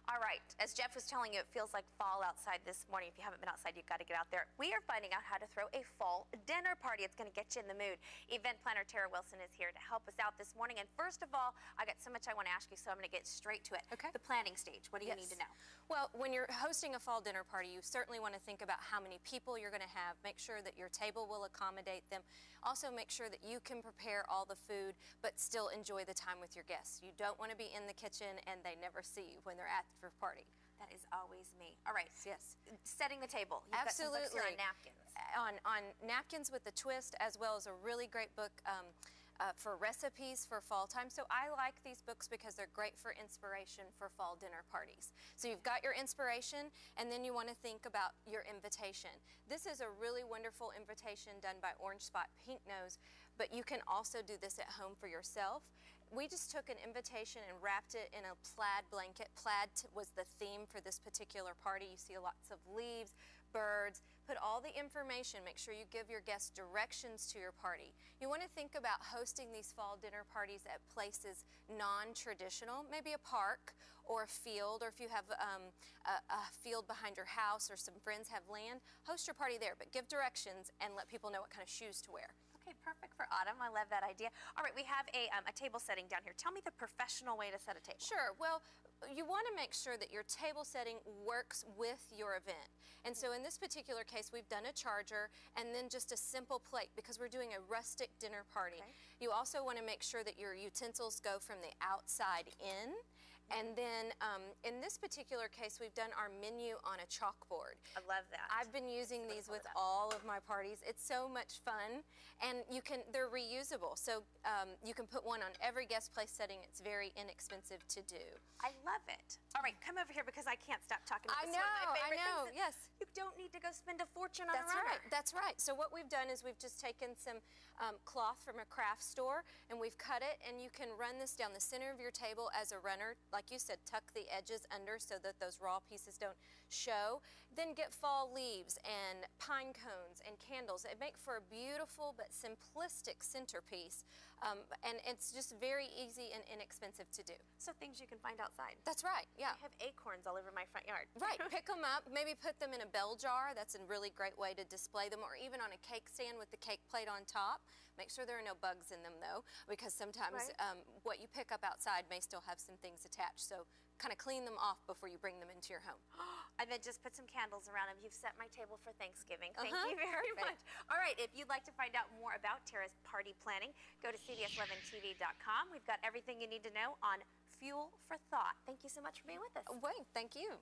All right, as Jeff was telling you, it feels like fall outside this morning. If you haven't been outside, you've got to get out there. We are finding out how to throw a fall dinner party. It's going to get you in the mood. Event planner Tara Wilson is here to help us out this morning. And first of all, I got so much I want to ask you, so I'm going to get straight to it. Okay. The planning stage. What do you need to know? Well, when you're hosting a fall dinner party, you certainly want to think about how many people you're going to have. Make sure that your table will accommodate them. Also, make sure that you can prepare all the food, but still enjoy the time with your guests. You don't want to be in the kitchen and they never see you when they're at the party. That is always me. All right. Yes. Setting the table. You've Absolutely. got some books here on napkins. On napkins with a twist, as well as a really great book for recipes for fall time. So I like these books because they're great for inspiration for fall dinner parties. So you've got your inspiration, and then you want to think about your invitation. This is a really wonderful invitation done by Orange Spot Pink Nose, but you can also do this at home for yourself. We just took an invitation and wrapped it in a plaid blanket. Plaid was the theme for this particular party. You see lots of leaves, birds. Put all the information. Make sure you give your guests directions to your party. You want to think about hosting these fall dinner parties at places non-traditional, maybe a park or a field, or if you have a field behind your house or some friends have land, host your party there, but give directions and let people know what kind of shoes to wear. Okay, perfect for autumn. I love that idea. All right, we have a table setting down here. Tell me the professional way to set a table. Sure. Well, you want to make sure that your table setting works with your event. And so in this particular case, we've done a charger and then just a simple plate because we're doing a rustic dinner party. Okay. You also want to make sure that your utensils go from the outside in. And then in this particular case, we've done our menu on a chalkboard. I love that. I've been using these with all of my parties. It's so much fun, and they're reusable. So you can put one on every guest place setting. It's very inexpensive to do. I love it. All right, come over here because I can't stop talking about I this. know, One of my favorite I know, things. yes. You don't need to go spend a fortune on a runner. That's right, that's right. So what we've done is we've just taken some cloth from a craft store and we've cut it, and you can run this down the center of your table as a runner. Like you said, tuck the edges under so that those raw pieces don't show. Then get fall leaves and pine cones and candles. It makes for a beautiful but simplistic centerpiece, and it's just very easy and inexpensive to do. So things you can find outside. That's right, yeah. I have acorns all over my front yard. Right, pick them up, maybe put them in a bell jar. That's a really great way to display them, or even on a cake stand with the cake plate on top. Make sure there are no bugs in them though, because sometimes what you pick up outside may still have some things attached. So kind of clean them off before you bring them into your home. And then just put some candles around them. You've set my table for Thanksgiving. Thank you very much. All right, if you'd like to find out more about Tara's party planning, go to CBS11TV.com. We've got everything you need to know on Fuel for Thought. Thank you so much for being with us. Wait, thank you.